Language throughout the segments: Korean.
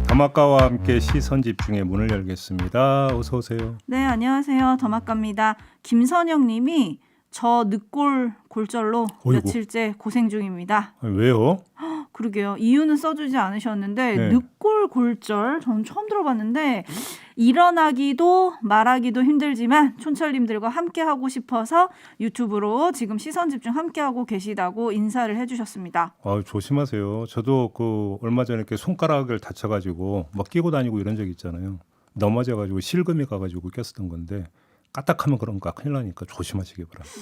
더마카와 함께 시선 집중의 문을 열겠습니다. 어서 오세요. 네, 안녕하세요. 더마카입니다. 김선영 님이 저 늑골 골절로 어이구. 며칠째 고생 중입니다. 왜요? 그러게요. 이유는 써주지 않으셨는데 네. 늑골 골절 저는 처음 들어봤는데 일어나기도 말하기도 힘들지만 촌철님들과 함께하고 싶어서 유튜브로 지금 시선집중 함께하고 계시다고 인사를 해주셨습니다. 조심하세요. 저도 얼마 전에 이렇게 손가락을 다쳐가지고 막 끼고 다니고 이런 적 있잖아요. 넘어져가지고 실금이 가가지고 꼈었던 건데 까딱하면 그런가 큰일 나니까 조심하시기 바랍니다.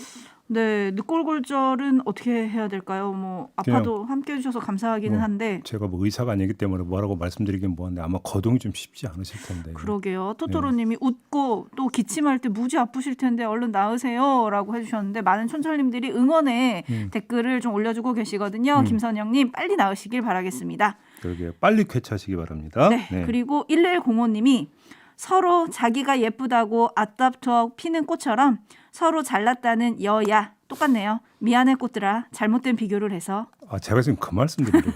네, 늑골 골절은 어떻게 해야 될까요? 아파도 함께 해주셔서 감사하기는 한데 제가 의사가 아니기 때문에 뭐라고 말씀드리긴 뭐한데 아마 거동이 좀 쉽지 않으실 텐데. 그러게요. 토토로님이 웃고 또 기침할 때 무지 아프실 텐데 얼른 나으세요라고 해주셨는데 많은 촌철님들이 응원의 댓글을 좀 올려주고 계시거든요. 김선영님 빨리 나으시길 바라겠습니다. 그러게 빨리 쾌차하시기 바랍니다. 네. 그리고 1105님이 서로 자기가 예쁘다고 아따투어 피는 꽃처럼 서로 잘났다는 여야 똑같네요. 미안해 꽃들아 잘못된 비교를 해서. 제가 지금 그 말씀드리려고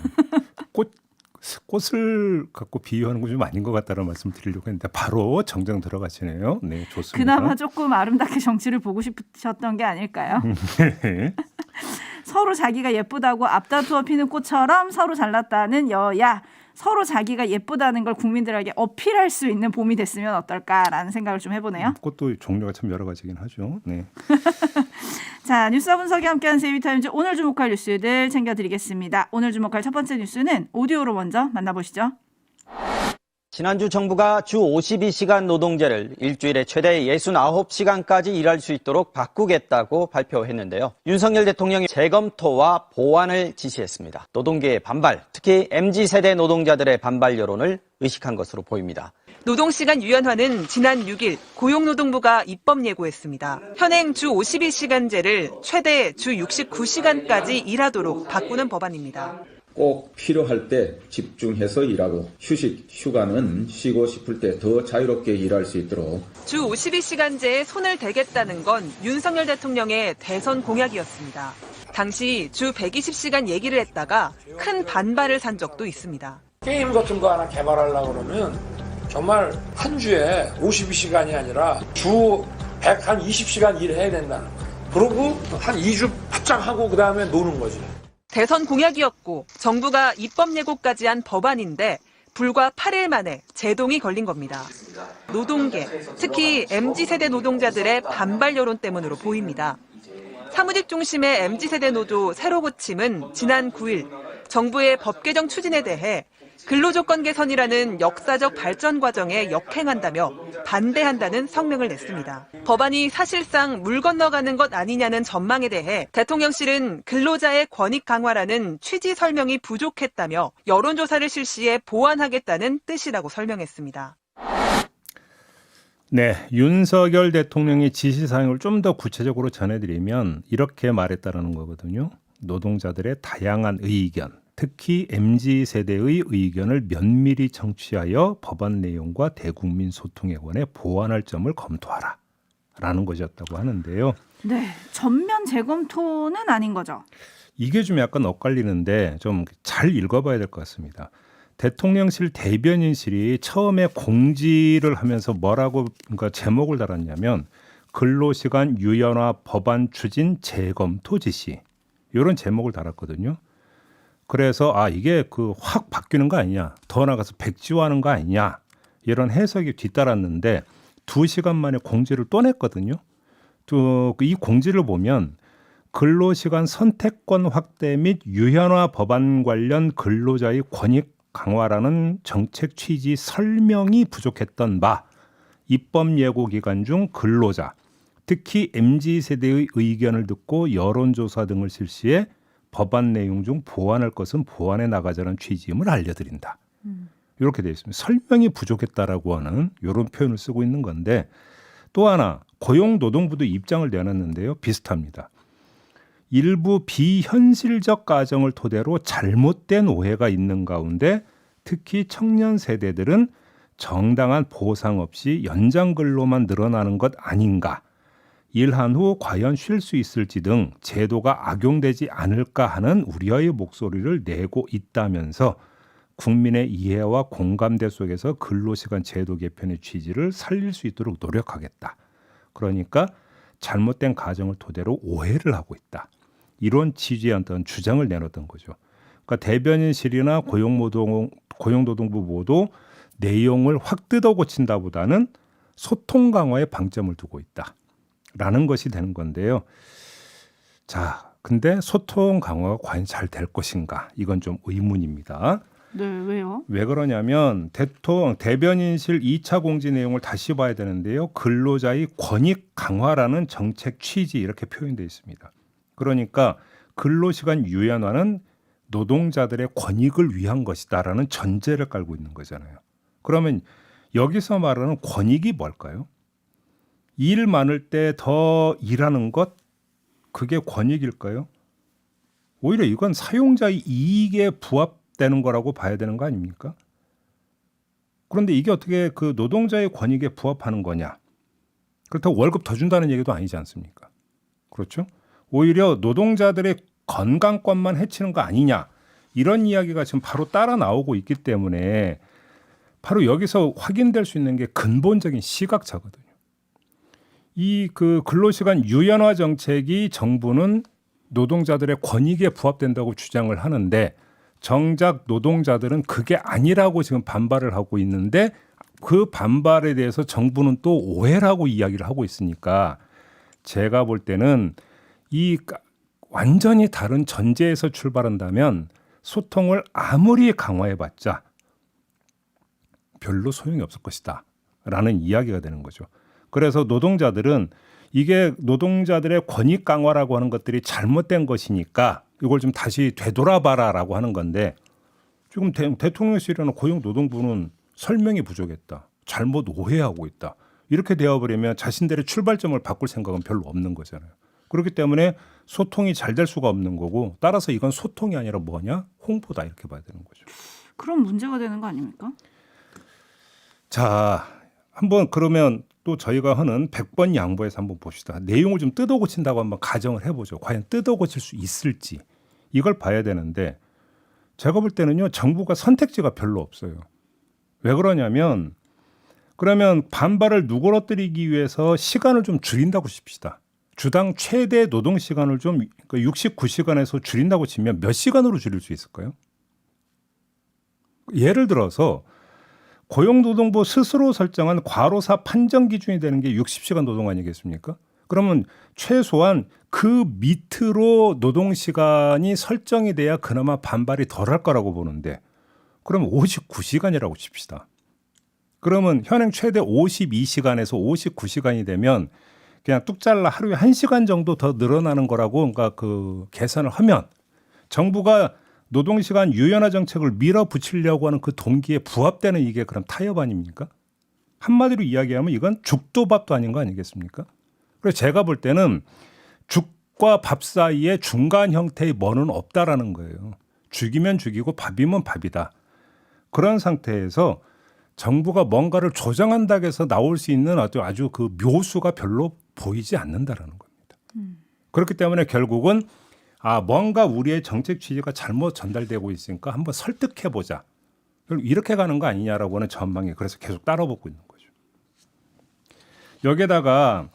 꽃을 갖고 비유하는 건 좀 아닌 것 같다는 말씀 드리려고 했는데 바로 정정 들어가시네요. 네, 좋습니다. 그나마 조금 아름답게 정치를 보고 싶으셨던 게 아닐까요? 서로 자기가 예쁘다고 앞다투어 피는 꽃처럼 서로 잘났다는 여야. 서로 자기가 예쁘다는 걸 국민들에게 어필할 수 있는 봄이 됐으면 어떨까라는 생각을 좀 해보네요. 꽃도 종류가 참 여러 가지긴 하죠. 네. 자, 뉴스와 분석이 함께한 세이비타임즈 오늘 주목할 뉴스들 챙겨드리겠습니다. 오늘 주목할 첫 번째 뉴스는 오디오로 먼저 만나보시죠. 지난주 정부가 주 52시간 노동제를 일주일에 최대 69시간까지 일할 수 있도록 바꾸겠다고 발표했는데요. 윤석열 대통령이 재검토와 보완을 지시했습니다. 노동계의 반발, 특히 MZ세대 노동자들의 반발 여론을 의식한 것으로 보입니다. 노동시간 유연화는 지난 6일 고용노동부가 입법 예고했습니다. 현행 주 52시간제를 최대 주 69시간까지 일하도록 바꾸는 법안입니다. 꼭 필요할 때 집중해서 일하고 휴가는 쉬고 싶을 때 더 자유롭게 일할 수 있도록 주 52시간제에 손을 대겠다는 건 윤석열 대통령의 대선 공약이었습니다. 당시 주 120시간 얘기를 했다가 큰 반발을 산 적도 있습니다. 게임 같은 거 하나 개발하려고 그러면 정말 한 주에 52시간이 아니라 주 120시간 일해야 된다는 거예요. 그러고 한 2주 바짝 하고 그다음에 노는 거지. 대선 공약이었고 정부가 입법 예고까지 한 법안인데 불과 8일 만에 제동이 걸린 겁니다. 노동계, 특히 MZ세대 노동자들의 반발 여론 때문으로 보입니다. 사무직 중심의 MZ세대 노조 새로 고침은 지난 9일 정부의 법 개정 추진에 대해 근로조건 개선이라는 역사적 발전 과정에 역행한다며 반대한다는 성명을 냈습니다. 법안이 사실상 물 건너가는 것 아니냐는 전망에 대해 대통령실은 근로자의 권익 강화라는 취지 설명이 부족했다며 여론조사를 실시해 보완하겠다는 뜻이라고 설명했습니다. 네, 윤석열 대통령의 지시사항을 좀 더 구체적으로 전해드리면 이렇게 말했다는 거거든요. 노동자들의 다양한 의견, 특히 MZ세대의 의견을 면밀히 청취하여 법안 내용과 대국민 소통에 관해 보완할 점을 검토하라 라는 것이었다고 하는데요. 네, 전면 재검토는 아닌 거죠? 이게 좀 약간 엇갈리는데 좀 잘 읽어봐야 될 것 같습니다. 대통령실 대변인실이 처음에 공지를 하면서 그러니까 제목을 달았냐면 근로시간 유연화 법안 추진 재검토 지시 이런 제목을 달았거든요. 그래서 이게 확 바뀌는 거 아니냐, 더 나가서 백지화하는 거 아니냐 이런 해석이 뒤따랐는데 2시간 만에 공지를 또 냈거든요. 이 공지를 보면 근로시간 선택권 확대 및 유연화 법안 관련 근로자의 권익 강화라는 정책 취지 설명이 부족했던 바 입법 예고 기간 중 근로자, 특히 MZ세대의 의견을 듣고 여론조사 등을 실시해 법안 내용 중 보완할 것은 보완해 나가자는 취지임을 알려드린다. 이렇게 되어 있습니다. 설명이 부족했다라고 하는 이런 표현을 쓰고 있는 건데 또 하나 고용노동부도 입장을 내놨는데요. 비슷합니다. 일부 비현실적 가정을 토대로 잘못된 오해가 있는 가운데 특히 청년 세대들은 정당한 보상 없이 연장 근로만 늘어나는 것 아닌가. 일한 후 과연 쉴 수 있을지 등 제도가 악용되지 않을까 하는 우려의 목소리를 내고 있다면서 국민의 이해와 공감대 속에서 근로시간 제도 개편의 취지를 살릴 수 있도록 노력하겠다. 그러니까 잘못된 가정을 토대로 오해를 하고 있다. 이런 취지의 어떤 주장을 내놓던 거죠. 그러니까 대변인실이나 고용노동부 모두 내용을 확 뜯어 고친다보다는 소통 강화에 방점을 두고 있다라는 것이 되는 건데요. 자, 근데 소통 강화가 과연 잘 될 것인가? 이건 좀 의문입니다. 네, 왜요? 왜 그러냐면 대변인실 2차 공지 내용을 다시 봐야 되는데요. 근로자의 권익 강화라는 정책 취지 이렇게 표현되어 있습니다. 그러니까 근로시간 유연화는 노동자들의 권익을 위한 것이다라는 전제를 깔고 있는 거잖아요. 그러면 여기서 말하는 권익이 뭘까요? 일 많을 때 더 일하는 것, 그게 권익일까요? 오히려 이건 사용자의 이익에 부합되는 거라고 봐야 되는 거 아닙니까? 그런데 이게 어떻게 그 노동자의 권익에 부합하는 거냐? 그렇다고 월급 더 준다는 얘기도 아니지 않습니까? 그렇죠? 오히려 노동자들의 건강권만 해치는 거 아니냐? 이런 이야기가 지금 바로 따라 나오고 있기 때문에 바로 여기서 확인될 수 있는 게 근본적인 시각차거든요. 이 그 근로시간 유연화 정책이 정부는 노동자들의 권익에 부합된다고 주장을 하는데 정작 노동자들은 그게 아니라고 지금 반발을 하고 있는데 그 반발에 대해서 정부는 또 오해라고 이야기를 하고 있으니까 제가 볼 때는 이 완전히 다른 전제에서 출발한다면 소통을 아무리 강화해봤자 별로 소용이 없을 것이다 라는 이야기가 되는 거죠. 그래서 노동자들은 이게 노동자들의 권익 강화라고 하는 것들이 잘못된 것이니까 이걸 좀 다시 되돌아봐라라고 하는 건데 지금 대통령실이나 고용노동부는 설명이 부족했다. 잘못 오해하고 있다. 이렇게 되어버리면 자신들의 출발점을 바꿀 생각은 별로 없는 거잖아요. 그렇기 때문에 소통이 잘 될 수가 없는 거고 따라서 이건 소통이 아니라 뭐냐? 홍보다 이렇게 봐야 되는 거죠. 그럼 문제가 되는 거 아닙니까? 자, 한번 그러면 또 저희가 하는 100번 양보해서 한번 봅시다. 내용을 좀 뜯어 고친다고 한번 가정을 해보죠. 과연 뜯어 고칠 수 있을지 이걸 봐야 되는데 제가 볼 때는요. 정부가 선택지가 별로 없어요. 왜 그러냐면 그러면 반발을 누그러뜨리기 위해서 시간을 좀 줄인다고 칩시다. 주당 최대 노동 시간을 좀 69시간에서 줄인다고 치면 몇 시간으로 줄일 수 있을까요? 예를 들어서 고용노동부 스스로 설정한 과로사 판정 기준이 되는 게 60시간 노동 아니겠습니까? 그러면 최소한 그 밑으로 노동 시간이 설정이 돼야 그나마 반발이 덜할 거라고 보는데 그러면 59시간이라고 칩시다. 그러면 현행 최대 52시간에서 59시간이 되면 그냥 뚝 잘라 하루에 1시간 정도 더 늘어나는 거라고 그러니까 그 계산을 하면 정부가 노동시간 유연화 정책을 밀어붙이려고 하는 그 동기에 부합되는 이게 그럼 타협 아닙니까? 한마디로 이야기하면 이건 죽도 밥도 아닌 거 아니겠습니까? 그래서 제가 볼 때는 죽과 밥 사이에 중간 형태의 뭐는 없다라는 거예요. 죽이면 죽이고 밥이면 밥이다. 그런 상태에서 정부가 뭔가를 조정한다고 해서 나올 수 있는 아주 그 묘수가 별로 보이지 않는다라는 겁니다. 그렇기 때문에 결국은 뭔가 우리의 정책 취지가 잘못 전달되고 있으니까 한번 설득해보자. 이렇게 가는 거 아니냐라고 하는 전망이 그래서 계속 따라붙고 있는 거죠. 여기에다가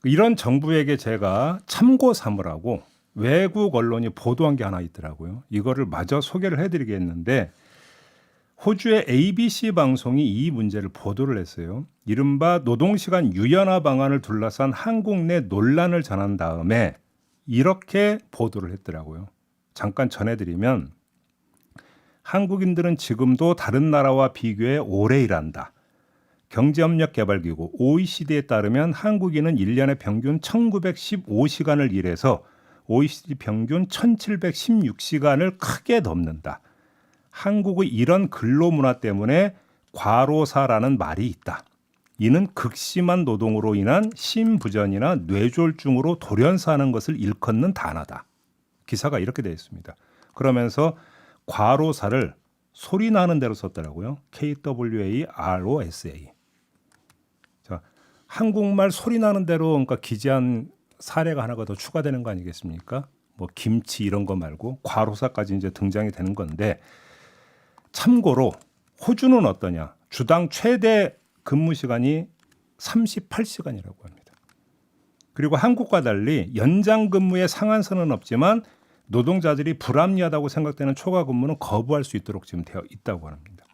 이런 정부에게 제가 참고 삼으라고 외국 언론이 보도한 게 하나 있더라고요. 이거를 마저 소개를 해드리겠는데 호주의 ABC 방송이 이 문제를 보도를 했어요. 이른바 노동시간 유연화 방안을 둘러싼 한국 내 논란을 전한 다음에 이렇게 보도를 했더라고요. 잠깐 전해드리면 한국인들은 지금도 다른 나라와 비교해 오래 일한다. 경제협력개발기구 OECD에 따르면 한국인은 1년에 평균 1915시간을 일해서 OECD 평균 1716시간을 크게 넘는다. 한국의 이런 근로문화 때문에 과로사라는 말이 있다. 이는 극심한 노동으로 인한 심부전이나 뇌졸중으로 돌연사하는 것을 일컫는 단어다. 기사가 이렇게 되어 있습니다. 그러면서 과로사를 소리 나는 대로 썼더라고요. KWAROSA. 자, 한국말 소리 나는 대로 그러니까 기재한 사례가 하나가 더 추가되는 거 아니겠습니까? 뭐 김치 이런 거 말고 과로사까지 이제 등장이 되는 건데 참고로 호주는 어떠냐? 주당 최대 근무 시간이 38시간이라고 합니다. 그리고 한국과 달리 연장 근무의 상한선은 없지만 노동자들이 불합리하다고 생각되는 초과 근무는 거부할 수 있도록 지금 되어 있다고 합니다.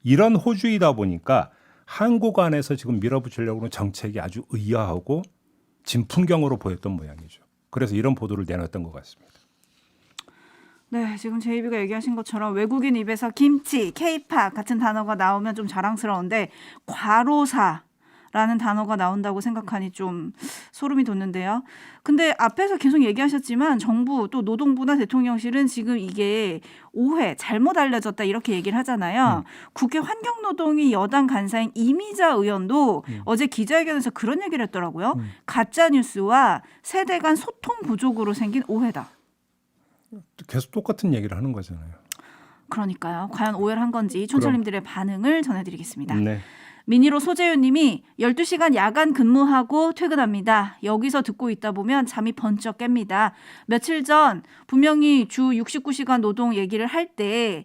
이런 호주이다 보니까 한국 안에서 지금 밀어붙이려고 하는 정책이 아주 의아하고 진풍경으로 보였던 모양이죠. 그래서 이런 보도를 내놨던 것 같습니다. 네, 지금 제이비가 얘기하신 것처럼 외국인 입에서 김치, 케이팝 같은 단어가 나오면 좀 자랑스러운데 과로사라는 단어가 나온다고 생각하니 좀 소름이 돋는데요. 근데 앞에서 계속 얘기하셨지만 정부 또 노동부나 대통령실은 지금 이게 오해, 잘못 알려졌다 이렇게 얘기를 하잖아요. 국회 환경노동위 여당 간사인 이미자 의원도 어제 기자회견에서 그런 얘기를 했더라고요. 가짜뉴스와 세대 간 소통 부족으로 생긴 오해다. 계속 똑같은 얘기를 하는 거잖아요. 그러니까요. 과연 오해를 한 건지 촌철님들의 반응을 전해드리겠습니다. 네. 미니로 소재윤 님이 12시간 야간 근무하고 퇴근합니다. 여기서 듣고 있다 보면 잠이 번쩍 깹니다. 며칠 전 분명히 주 69시간 노동 얘기를 할 때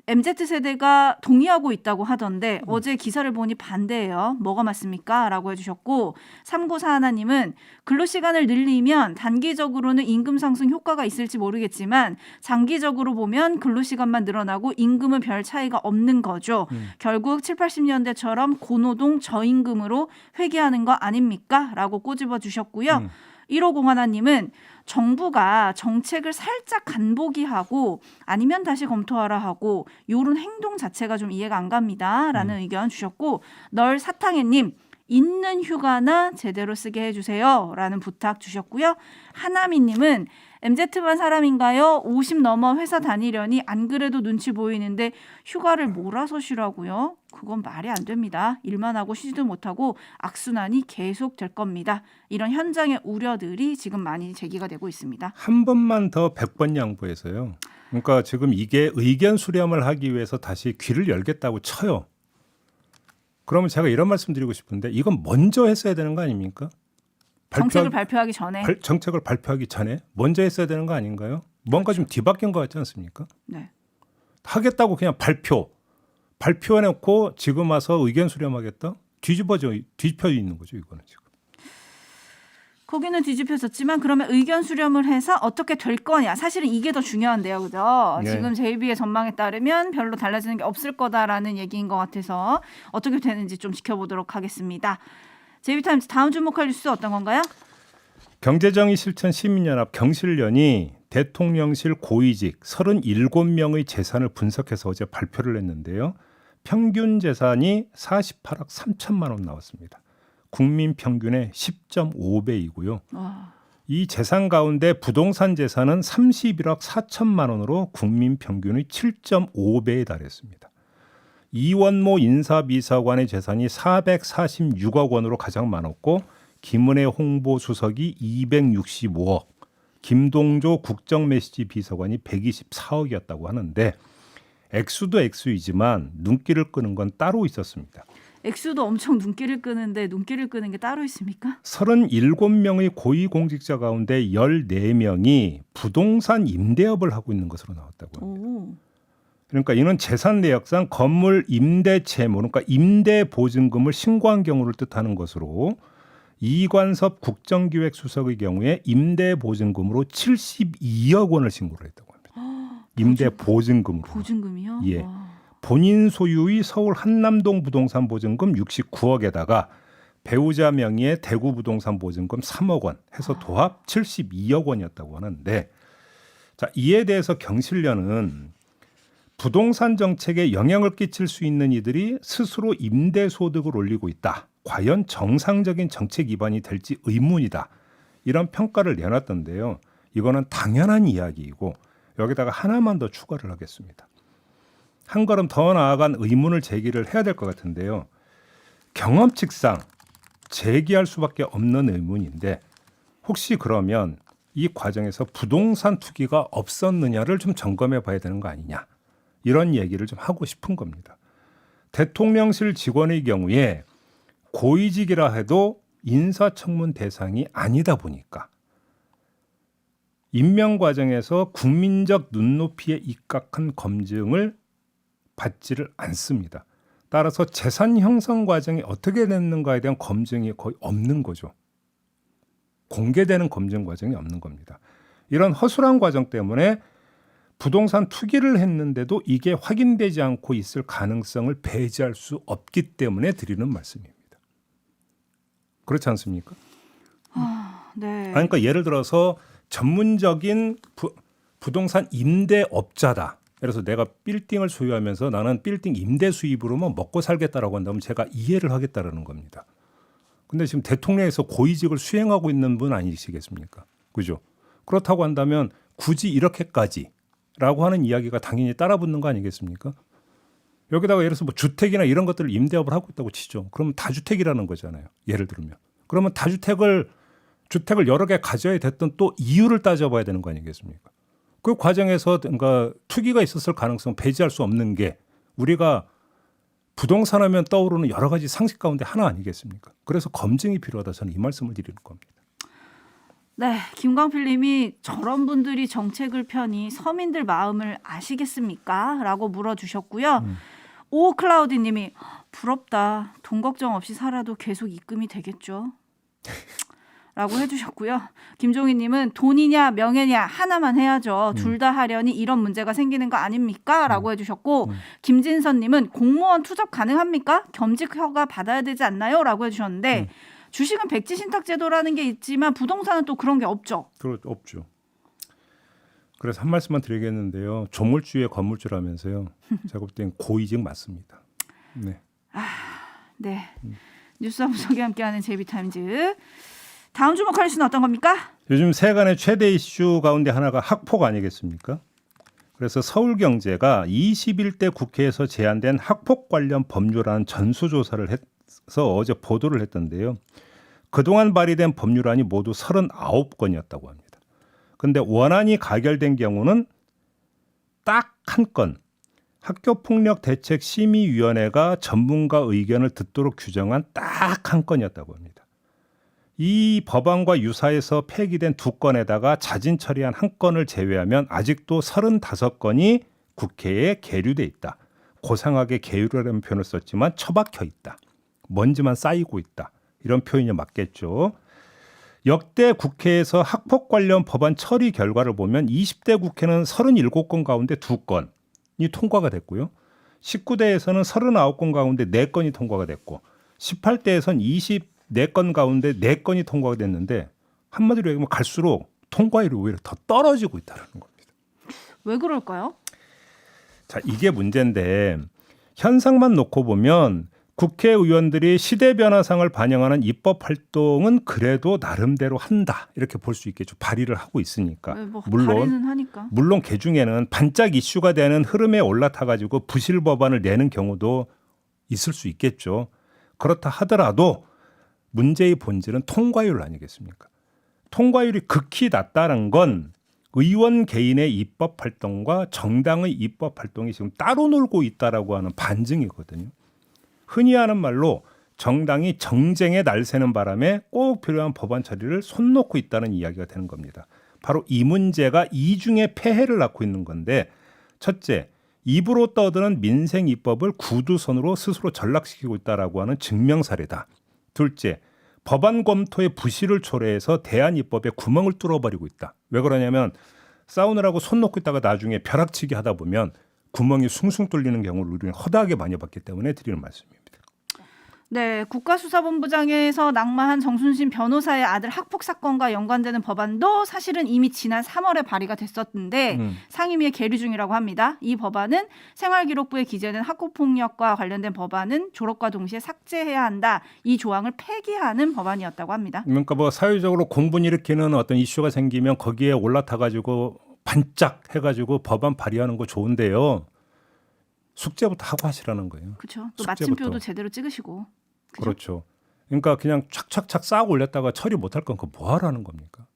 MZ세대가 동의하고 있다고 하던데 어제 기사를 보니 반대예요. 뭐가 맞습니까? 라고 해주셨고 3941님은 근로시간을 늘리면 단기적으로는 임금 상승 효과가 있을지 모르겠지만 장기적으로 보면 근로시간만 늘어나고 임금은 별 차이가 없는 거죠. 결국 7, 80년대처럼 고노동 저임금으로 회귀하는 거 아닙니까? 라고 꼬집어 주셨고요. 1501님은 정부가 정책을 살짝 간보기하고 아니면 다시 검토하라 하고 이런 행동 자체가 좀 이해가 안 갑니다. 라는 의견 주셨고 널 사탕해님 있는 휴가나 제대로 쓰게 해주세요. 라는 부탁 주셨고요. 하나미님은 MZ반 사람인가요? 50 넘어 회사 다니려니 안 그래도 눈치 보이는데 휴가를 몰아서 쉬라고요? 그건 말이 안 됩니다. 일만 하고 쉬지도 못하고 악순환이 계속 될 겁니다. 이런 현장의 우려들이 지금 많이 제기가 되고 있습니다. 한 번만 더 100번 양보해서요. 그러니까 지금 이게 의견 수렴을 하기 위해서 다시 귀를 열겠다고 쳐요. 그러면 제가 이런 말씀 드리고 싶은데 이건 먼저 했어야 되는 거 아닙니까? 정책을 발표하기 전에. 정책을 발표하기 전에 먼저 했어야 되는 거 아닌가요? 뭔가 좀 뒤바뀐 것 같지 않습니까? 네. 하겠다고 그냥 발표해놓고 지금 와서 의견 수렴하겠다? 뒤집혀 있는 거죠. 이거는 지금. 거기는 뒤집혀졌지만 그러면 의견 수렴을 해서 어떻게 될 거냐. 사실은 이게 더 중요한데요. 그죠? 네. 지금 JB의 전망에 따르면 별로 달라지는 게 없을 거다라는 얘기인 것 같아서 어떻게 되는지 좀 지켜보도록 하겠습니다. JB타임즈 다음 주목할 뉴스 어떤 건가요? 경제정의 실천 시민연합 경실련이 대통령실 고위직 37명의 재산을 분석해서 어제 발표를 했는데요. 평균 재산이 48억 3천만 원 나왔습니다. 국민 평균의 10.5배이고요. 와. 이 재산 가운데 부동산 재산은 31억 4천만 원으로 국민 평균의 7.5배에 달했습니다. 이원모 인사비서관의 재산이 446억 원으로 가장 많았고 김은혜 홍보수석이 265억, 김동조 국정메시지 비서관이 124억이었다고 하는데 액수도 액수이지만 눈길을 끄는 건 따로 있었습니다. 액수도 엄청 눈길을 끄는데 눈길을 끄는 게 따로 있습니까? 37명의 고위공직자 가운데 14명이 부동산 임대업을 하고 있는 것으로 나왔다고 합니다. 오. 그러니까 이는 재산 내역상 건물 임대 채무, 그러니까 임대 보증금을 신고한 경우를 뜻하는 것으로 이관섭 국정기획수석의 경우에 임대 보증금으로 72억 원을 신고를 했다고 합니다. 임대 보증금으로. 보증금이요? 예. 와. 본인 소유의 서울 한남동 부동산 보증금 69억에다가 배우자 명의의 대구 부동산 보증금 3억 원 해서 도합 72억 원이었다고 하는데 자, 이에 대해서 경실련은 부동산 정책에 영향을 끼칠 수 있는 이들이 스스로 임대 소득을 올리고 있다. 과연 정상적인 정책 기반이 될지 의문이다. 이런 평가를 내놨던데요. 이거는 당연한 이야기이고 여기다가 하나만 더 추가를 하겠습니다. 한 걸음 더 나아간 의문을 제기를 해야 될 것 같은데요. 경험칙상 제기할 수밖에 없는 의문인데 혹시 그러면 이 과정에서 부동산 투기가 없었느냐를 좀 점검해 봐야 되는 거 아니냐. 이런 얘기를 좀 하고 싶은 겁니다. 대통령실 직원의 경우에 고위직이라 해도 인사청문 대상이 아니다 보니까 임명 과정에서 국민적 눈높이에 입각한 검증을 받지를 않습니다. 따라서 재산 형성 과정이 어떻게 됐는가에 대한 검증이 거의 없는 거죠. 공개되는 검증 과정이 없는 겁니다. 이런 허술한 과정 때문에 부동산 투기를 했는데도 이게 확인되지 않고 있을 가능성을 배제할 수 없기 때문에 드리는 말씀입니다. 그렇지 않습니까? 네. 그러니까 예를 들어서 전문적인 부동산 임대업자다. 그래서 내가 빌딩을 소유하면서 나는 빌딩 임대 수입으로만 먹고 살겠다라고 한다면 제가 이해를 하겠다라는 겁니다. 근데 지금 대통령에서 고위직을 수행하고 있는 분 아니시겠습니까? 그죠? 그렇다고 한다면 굳이 이렇게까지라고 하는 이야기가 당연히 따라붙는 거 아니겠습니까? 여기다가 예를 들어서 뭐 주택이나 이런 것들을 임대업을 하고 있다고 치죠. 그러면 다주택이라는 거잖아요. 예를 들면. 그러면 주택을 여러 개 가져야 됐던 또 이유를 따져봐야 되는 거 아니겠습니까? 그 과정에서 그러니까 투기가 있었을 가능성 배제할 수 없는 게 우리가 부동산 하면 떠오르는 여러 가지 상식 가운데 하나 아니겠습니까? 그래서 검증이 필요하다 저는 이 말씀을 드리는 겁니다. 네, 김광필 님이 저런 분들이 정책을 펴니 서민들 마음을 아시겠습니까? 라고 물어주셨고요. 오클라우디 님이 부럽다. 돈 걱정 없이 살아도 계속 입금이 되겠죠. 라고 해주셨고요. 김종희 님은 돈이냐 명예냐 하나만 해야죠. 둘 다 하려니 이런 문제가 생기는 거 아닙니까? 라고 해주셨고 김진선 님은 공무원 투잡 가능합니까? 겸직 허가 받아야 되지 않나요? 라고 해주셨는데 주식은 백지신탁제도라는 게 있지만 부동산은 또 그런 게 없죠. 없죠. 그래서 한 말씀만 드리겠는데요. 조물주의 건물주라면서요. 제가 볼 땐 고위직 맞습니다. 네. 네. 뉴스 한 분석이 함께하는 제이비타임즈. 다음 주목할 뉴스는 어떤 겁니까? 요즘 세간의 최대 이슈 가운데 하나가 학폭 아니겠습니까? 그래서 서울경제가 21대 국회에서 제안된 학폭 관련 법률안 전수조사를 해서 어제 보도를 했던데요. 그동안 발의된 법률안이 모두 39건이었다고 합니다. 그런데 원안이 가결된 경우는 딱 한 건, 학교폭력대책심의위원회가 전문가 의견을 듣도록 규정한 딱 한 건이었다고 합니다. 이 법안과 유사해서 폐기된 2건에다가 자진 처리한 1건을 제외하면 아직도 35건이 국회에 계류돼 있다. 고상하게 계류라는 표현을 썼지만 처박혀 있다. 먼지만 쌓이고 있다. 이런 표현이 맞겠죠. 역대 국회에서 학폭 관련 법안 처리 결과를 보면 20대 국회는 37건 가운데 2건이 통과가 됐고요. 19대에서는 39건 가운데 4건이 통과가 됐고 18대에서는 24건 가운데 4건이 통과가 됐는데 한마디로 얘기하면 갈수록 통과율이 오히려 더 떨어지고 있다는 겁니다. 왜 그럴까요? 자, 이게 문제인데 현상만 놓고 보면 국회의원들이 시대 변화상을 반영하는 입법 활동은 그래도 나름대로 한다 이렇게 볼 수 있겠죠. 발의를 하고 있으니까. 뭐 발의는 하니까. 물론 그 중에는 반짝 이슈가 되는 흐름에 올라타가지고 부실 법안을 내는 경우도 있을 수 있겠죠. 그렇다 하더라도 문제의 본질은 통과율 아니겠습니까? 통과율이 극히 낮다는 건 의원 개인의 입법 활동과 정당의 입법 활동이 지금 따로 놀고 있다라고 하는 반증이거든요. 흔히 하는 말로 정당이 정쟁에 날새는 바람에 꼭 필요한 법안 처리를 손 놓고 있다는 이야기가 되는 겁니다. 바로 이 문제가 이중의 폐해를 낳고 있는 건데 첫째, 입으로 떠드는 민생 입법을 구두선으로 스스로 전락시키고 있다라고 하는 증명사례다. 둘째, 법안 검토의 부실을 초래해서 대안 입법에 구멍을 뚫어버리고 있다. 왜 그러냐면 싸우느라고 손 놓고 있다가 나중에 벼락치기 하다 보면 구멍이 숭숭 뚫리는 경우를 우리는 허다하게 많이 봤기 때문에 드리는 말씀입니다. 네, 국가수사본부장에서 낙마한 정순신 변호사의 아들 학폭 사건과 연관되는 법안도 사실은 이미 지난 3월에 발의가 됐었는데 상임위에 계류 중이라고 합니다. 이 법안은 생활기록부에 기재된 학교폭력과 관련된 법안은 졸업과 동시에 삭제해야 한다. 이 조항을 폐기하는 법안이었다고 합니다. 그러니까 뭐 사회적으로 공분 일으키는 어떤 이슈가 생기면 거기에 올라타가지고 반짝 해가지고 법안 발의하는 거 좋은데요. 숙제부터 하고 하시라는 거예요. 그렇죠. 또 숙제부터. 마침표도 제대로 찍으시고. 그죠? 그렇죠. 그러니까 그냥 착착착 쌓고 올렸다가 처리 못할 건 그거 뭐 하라는 겁니까?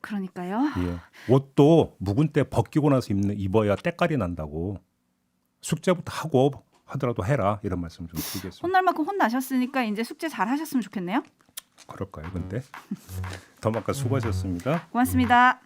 그러니까요. 예. 옷도 묵은 때 벗기고 나서 입어야 때깔이 난다고. 숙제부터 하고 하더라도 해라 이런 말씀 좀 드리겠습니다. 혼날 만큼 혼나셨으니까 이제 숙제 잘 하셨으면 좋겠네요. 그럴까요? 근데 더마카 수고하셨습니다. 고맙습니다.